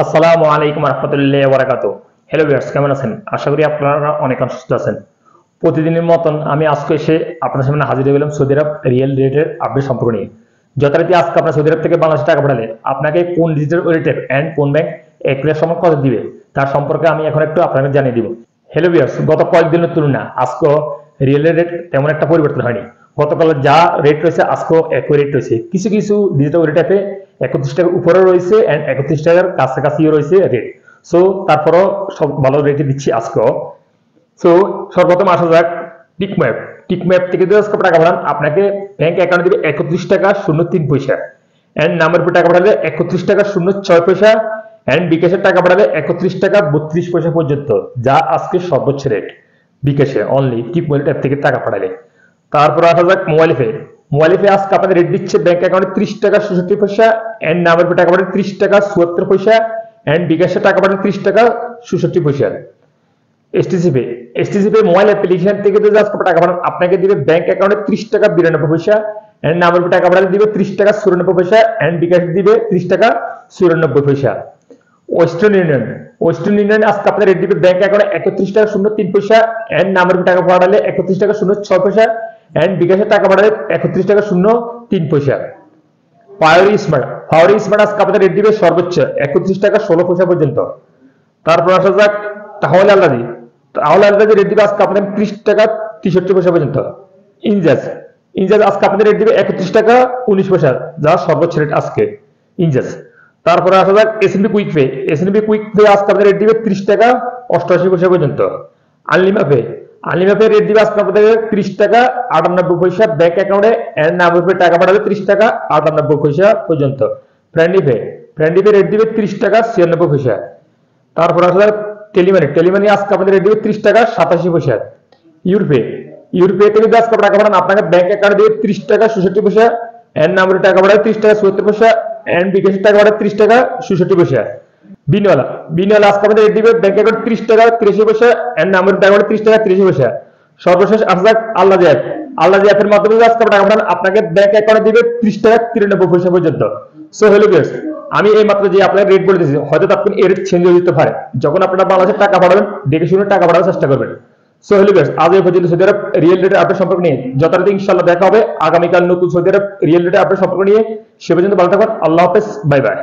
আসসালামু আলাইকুম রহমতুল্লাহি ওয়া বারাকাতুহু। হ্যালো ভিউয়ার্স, কেমন আছেন? আশা করি আপনারা অনেক সুস্থ আছেন। প্রতিদিনের মতন আমি আজকে এসে আপনার সামনে হাজির হয়ে গেলাম সৌদি আরব রিয়েল রেটের আপডেট সম্পর্ক নিয়ে। যথারীতি আজকে আপনার সৌদি আরব থেকে বাংলাদেশে টাকা পাঠালে আপনাকে কোন ডিজিটাল ওয়ালেট অ্যান্ড কোন ব্যাংক এক প্লেয়ার সময় কত দিবে তার সম্পর্কে আমি এখন একটু আপনাকে জানিয়ে দিব। হ্যালো ভিউয়ার্স, গত কয়েকদিনের তুলনা আজকে রিয়েল রেট তেমন একটা পরিবর্তন হয়নি। গতকাল যা রেট রয়েছে আজকেও একই রেট রয়েছে। কিছু কিছু ডিজিটাল ওয়ালেট অ্যাপে 31 টাকার উপরে রয়েছে এন্ড 31 টাকার কাছাকাছিও রয়েছে রেট। সো তারপরও সব ভালো রেটে দিচ্ছি আজকেও। সো সর্বপ্রথম আসা যাক টিকম্যাপ। টিকম্যাপ থেকে যদি আজকে টাকা পাঠান আপনাকে ব্যাংক অ্যাকাউন্টে দিবে 31 টাকা 03 পয়সা এন্ড নাম্বার উপর টাকা পাঠালে 31 টাকা 06 পয়সা এন্ড বিকাশের টাকা পাঠালে 31 টাকা 32 পয়সা পর্যন্ত, যা আজকে সর্বোচ্চ রেট বিকাশে অনলি টিকমোবাইল অ্যাপ থেকে টাকা পাঠালে। তারপর আসা যাক মোবাইল পে। মোবাইল পে আজকে আপনাদের রেট দিচ্ছে ব্যাংক অ্যাকাউন্টে 30 টাকা 66 পয়সা এন্ড নাম্বার উপর টাকা পাঠালে 30 টাকা 74 পয়সা এন্ড বিকাশে টাকা পাঠালে 30 টাকা 66 পয়সা। এসটিসি পে মোবাইল অ্যাপ্লিকেশন থেকে যদি আজকে টাকা পাঠান আপনাকে দিবে ব্যাংক অ্যাকাউন্টে 30 টাকা 92 পয়সা এন্ড নাম্বার উপর টাকা পাঠালে দিবে 30 টাকা 94 পয়সা এন্ড বিকাশে দিবে 30 টাকা 94 পয়সা। ওয়েস্টার্ন ইউনিয়ন আজকে আপনার রেট দিবে ব্যাংক অ্যাকাউন্টে 31 টাকা 03 পয়সা এন্ড নাম্বার টাকা পাঠালে 31 টাকা 06 পয়সা এন্ড বিকাশে টাকা পাঠালে 31 টাকা 03 পয়সা। পাওয়ারি স্মার্ট আজকে আপনাদের রেট দিবে সর্বোচ্চ 31 টাকা 16 পয়সা পর্যন্ত। তারপর আসা যাক তাহলে আলাদা রেট দিবে আজকে আপনাদের 30 টাকা 63 পয়সা পর্যন্ত। ইনজাজ আজকে আপনাদের রেট দিবে 31 টাকা 19 পয়সা, যা সর্বোচ্চ রেট আজকে ইনজাজ। তারপরে আসা যাক এসএনবি কুইক পে আজকে আপনাদের রেট দিবে 30 টাকা 88 পয়সা পর্যন্ত। আনলিমা পে রেট দিবে আজকে আপনাদের 30 টাকা 98 পয়সা ব্যাংক অ্যাকাউন্টে এন্ড নাম্বার উপরে টাকা পাঠালে 30 টাকা 98 পয়সা পর্যন্ত। ফ্রেন্ডলি পে রেট দিবে 30 টাকা 96 পয়সা। তারপর আসা যাক টেলিমানি আজকে আপনাদের রেট দিবে 30 টাকা 87 পয়সা। ইউরোপে থেকে যদি আজকে টাকা পাঠান আপনাকে ব্যাংক অ্যাকাউন্টে দিবে 30 টাকা 66 পয়সা এন্ড নাম্বারে টাকা পাঠালে 30 টাকা 74 পয়সা এন্ড বিকাশের টাকা পাঠালে 30 টাকা 66 পয়সা। বিনওয়ালা আজকে আপনাদের রেট দিবে ব্যাংক অ্যাকাউন্ট 30 টাকা 83 পয়সা এন্ড নাম্বারে টাকা পাঠালে 30 টাকা 83 পয়সা। সর্বশেষ আসা যাক আল্লাহ অ্যাপের মাধ্যমে যদি আজকে টাকা পাঠান আপনাকে ব্যাংক অ্যাকাউন্টে দিবে 30 টাকা 93 পয়সা পর্যন্ত। সো হ্যালো ভিউয়ার্স, আমি এই মাত্র যে আপনাকে রেট বলে দিয়েছি, হয়তো তখন এর চেঞ্জ হয়ে যেতে পারে। যখন আপনারা বাংলাদেশে টাকা পাঠাবেন দেখে শুনে টাকা পাঠানোর চেষ্টা করবেন। সো হ্যালো ভিউয়ার্স, আজ এই পর্যন্ত সৌদি আরব রিয়েল রেটের আপডেট সম্পর্ক নিয়ে যথারীতি ইনশাআল্লাহ দেখা হবে আগামীকাল নতুন সৌদি আরব রিয়েল রেটের আপডেট সম্পর্ক নিয়ে। সে পর্যন্ত ভালো থাকুন। আল্লাহ হাফেজ, বাই বাই।